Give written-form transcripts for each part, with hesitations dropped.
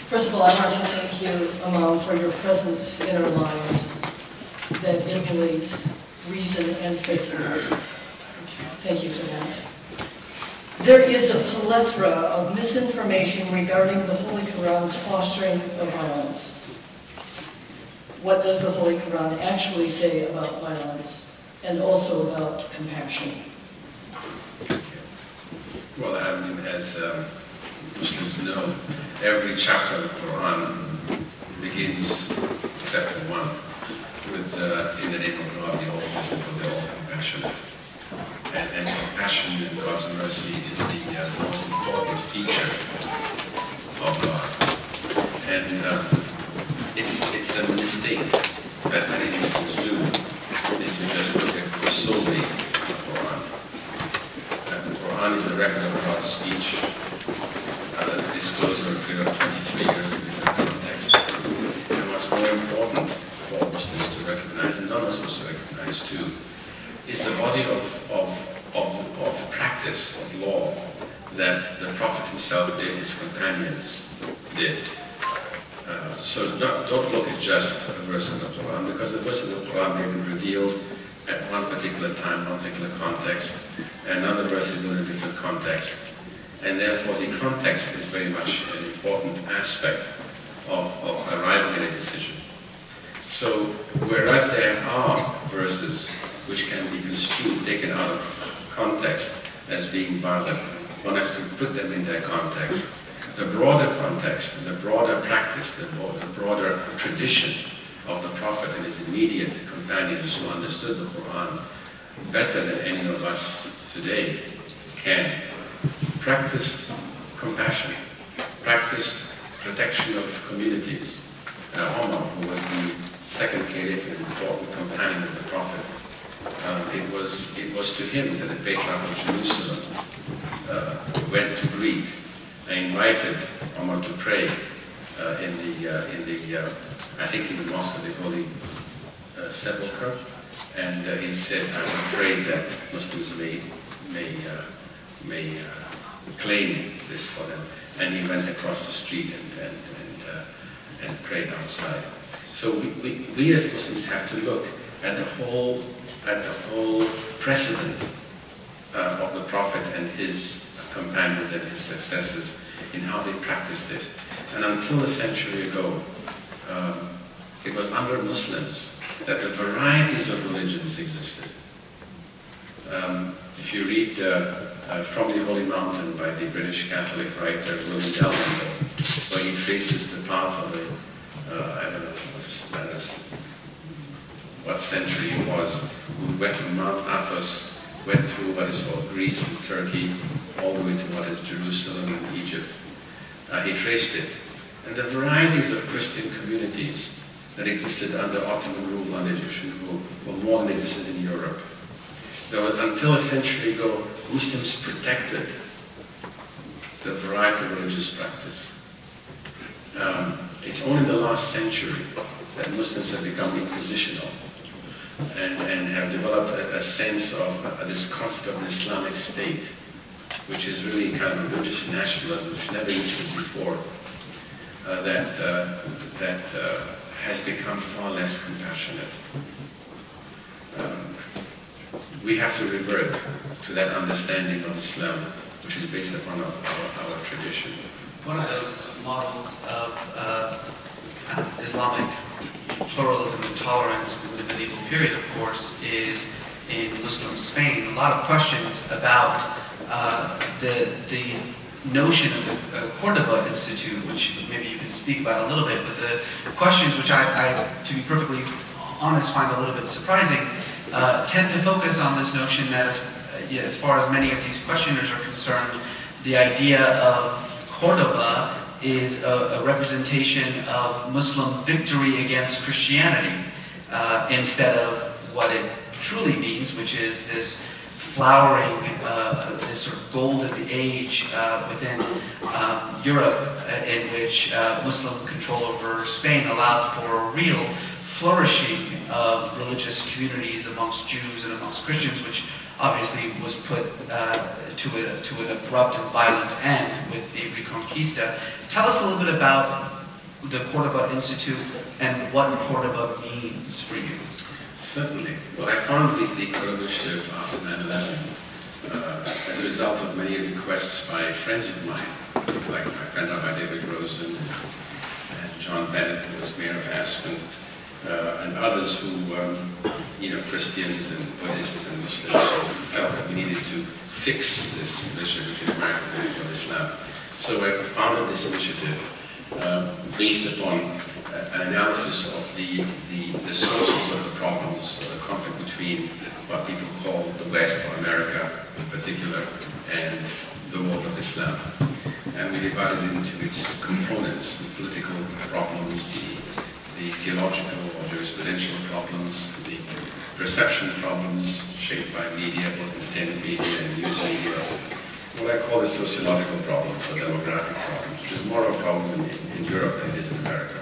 First of all, I want to thank you, Amal, for your presence in our lives that emulates reason and faithfulness. Thank you for that. There is a plethora of misinformation regarding the Holy Quran's fostering of violence. What does the Holy Quran actually say about violence and also about compassion? Well, I mean, as Muslims know, every chapter of the Quran begins, except for one, with in the name of God, the All-Merciful, the All-Compassionate. And compassion and God's mercy is the most important feature of God. And it's a mistake that many Muslims do, is to just look at solely the Quran. The Quran is a record of God's speech, disclosed over a period of 23 years in different contexts. And what's more important for Muslims to recognize, and non-Muslims to recognize too, is the body of practice, of law, that the Prophet himself did, his companions did. So don't look at just a verse in the Quran, because the verse in the Quran may be revealed at one particular time, one particular context, and another verse is in a different context. And therefore the context is very much an important aspect of arriving at a decision. So whereas there are verses which can be construed, taken out of context as being violent, one has to put them in their context. The broader context, the broader practice, the broader tradition of the Prophet and his immediate companions who understood the Quran better than any of us today can, practiced compassion, practiced protection of communities. Omar, who was the second caliph and important companion of the Prophet, it was to him that the Patriarch of Jerusalem went to greet and invited Omar to pray I think in the Mosque of the Holy Sepulchre, and he said, "I'm afraid that Muslims may claim this for them," and he went across the street and prayed outside. So we as Muslims have to look at the whole precedent of the Prophet and his companions and his successors in how they practiced it. And until a century ago, it was under Muslims that the varieties of religions existed. If you read From the Holy Mountain by the British Catholic writer William Dalrymple, where he traces the path of I don't know what century it was, who went from Mount Athos, went through what is called Greece and Turkey, all the way to what is Jerusalem and Egypt. He traced it. And the varieties of Christian communities that existed under Ottoman rule, under Egyptian rule, were more than existed in Europe. Though until a century ago, Muslims protected the variety of religious practice. It's only in the last century that Muslims have become inquisitional and have developed a sense of this concept of an Islamic state, which is really kind of religious nationalism, which never existed before, that has become far less compassionate. We have to revert to that understanding of Islam, which is based upon our tradition. One of those models of Islamic pluralism and tolerance in the medieval period, of course, is in Muslim Spain. A lot of questions about the notion of the Cordoba Institute, which maybe you can speak about a little bit, but the questions which I, to be perfectly honest, find a little bit surprising, tend to focus on this notion that as far as many of these questioners are concerned, the idea of Cordoba is a representation of Muslim victory against Christianity instead of what it truly means, which is this flowering, this sort of golden age within Europe in which Muslim control over Spain allowed for a real flourishing of religious communities amongst Jews and amongst Christians, which obviously was put to an abrupt and violent end with the Reconquista. Tell us a little bit about the Cordoba Institute and what Cordoba means for you. Certainly. Well, I founded the Cordoba Initiative after 9/11 as a result of many requests by friends of mine, like my friend Rabbi David Rosen and John Bennett, who was mayor of Aspen, and others who, Christians and Buddhists and Muslims, felt that we needed to fix this relationship between America and Islam. So I founded this initiative based upon an analysis of the sources of the problems, of the conflict between what people call the West, or America in particular, and the world of Islam. And we divided it into its components: the political problems, the theological or jurisprudential problems, the perception problems shaped by media, both entertainment media and news media, what I call the sociological problems or demographic problems, which is more of a problem in Europe than it is in America.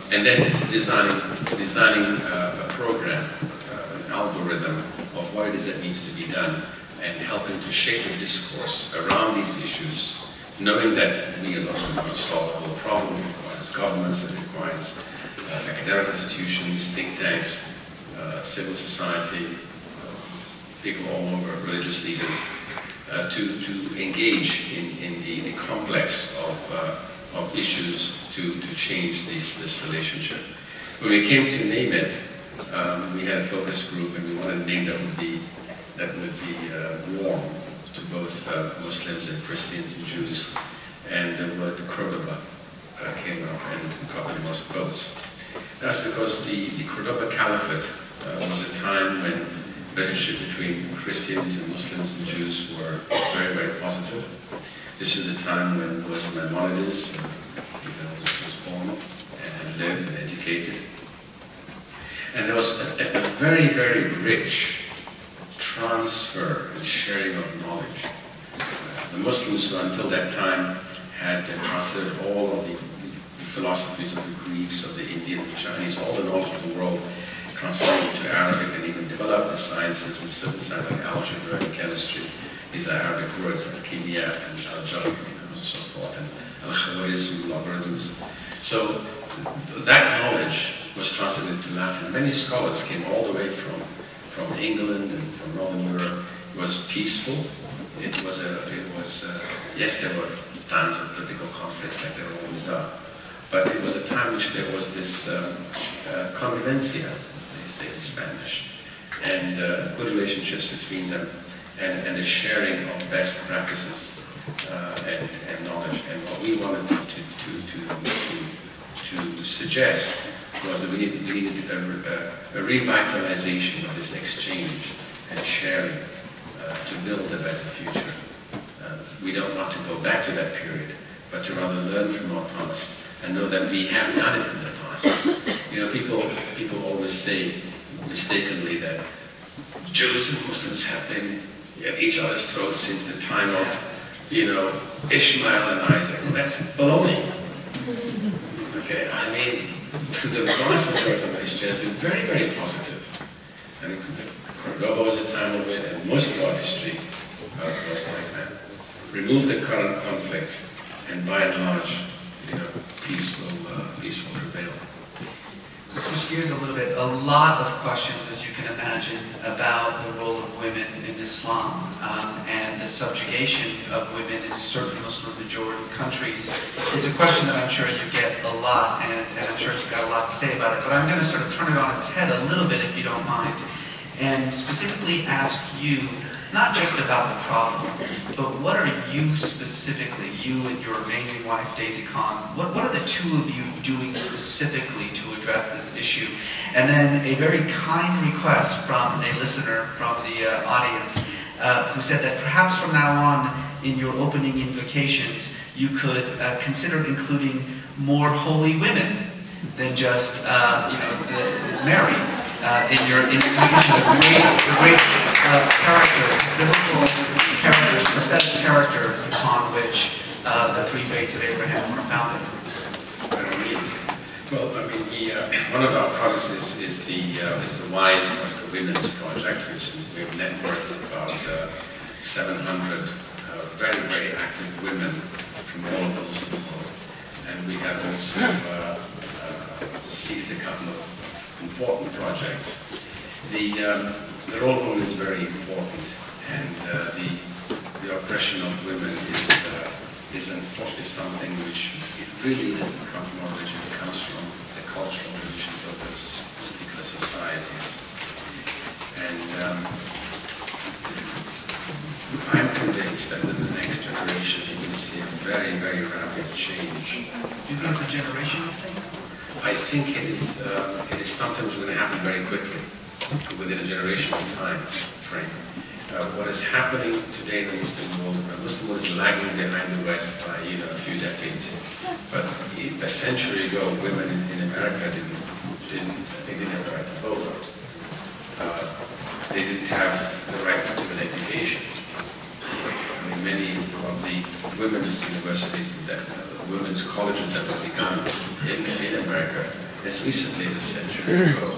And then designing a program, an algorithm of what it is that needs to be done, and helping to shape a discourse around these issues, knowing that we alone cannot solve the whole problem. It requires governments, it requires academic institutions, think tanks, civil society, people all over, religious leaders, to engage in the complex of issues to change this relationship. When we came to name it, we had a focus group, and we wanted a name that would be warm to both Muslims and Christians and Jews. And the word Cordoba came up and covered most votes. That's because the Cordoba Caliphate was a time when the relationship between Christians and Muslims and Jews were very, very positive. This is a time when Maimonides was born and lived and educated. And there was a very, very rich transfer and sharing of knowledge. The Muslims, who until that time had translated all of the philosophies of the Greeks, of the Indians, the Chinese, all the knowledge of the world, translated into Arabic, and even developed the sciences and certain sciences like algebra and chemistry. These are Arabic words like kimia and al-jabr, and so forth, and al-khawarizm, logarithms. So that knowledge was translated into Latin. Many scholars came all the way from England and from Northern Europe. It was peaceful. Yes, there were times of political conflicts like there always are, but it was a time in which there was this convivencia, as they say in Spanish, and good relationships between them, and the sharing of best practices and knowledge. And what we wanted to suggest was that we needed a revitalization of this exchange and sharing to build a better future. We don't want to go back to that period, but to rather learn from our past and know that we have done it in the past. People always say mistakenly that Jews and Muslims have been at each other's throats since the time of, Ishmael and Isaac. Well, that's baloney. Okay, I mean, the vast majority of our history has been very, very positive. And Cordoba was a time of it, and most of our history was like that. Remove the current conflicts, and by and large, peace will prevail. To switch gears a little bit, a lot of questions, as you can imagine, about the role of women in Islam and the subjugation of women in certain Muslim-majority countries. It's a question that I'm sure you get a lot, and I'm sure you've got a lot to say about it, but I'm going to sort of turn it on its head a little bit, if you don't mind, and specifically ask you, not just about the problem, but what are you specifically, you and your amazing wife, Daisy Khan, what are the two of you doing specifically to address this issue? And then a very kind request from a listener from the audience who said that perhaps from now on in your opening invocations, you could consider including more holy women than just, Mary. In your the great characters, biblical characters, prophetic characters upon which the three faiths of Abraham were founded. Well, I mean, one of our projects is the WISE Women's Project, which we've networked about 700 very, very active women from all over the world. And we have also seized a couple of important projects. The role of women is very important, and the oppression of women is unfortunately something which it really doesn't come from origin, it comes from the cultural traditions of those particular societies. And I'm convinced that in the next generation you will see a very, very rapid change. Do you think it's a generational thing? I think it is something that's going to happen very quickly, within a generational time frame. What is happening today in the Muslim world is lagging behind the West by a few decades. But a century ago, women in America didn't have the right to vote. They didn't have the right to an education. I mean, many of the women's universities, women's colleges that were begun in America as recently as a century ago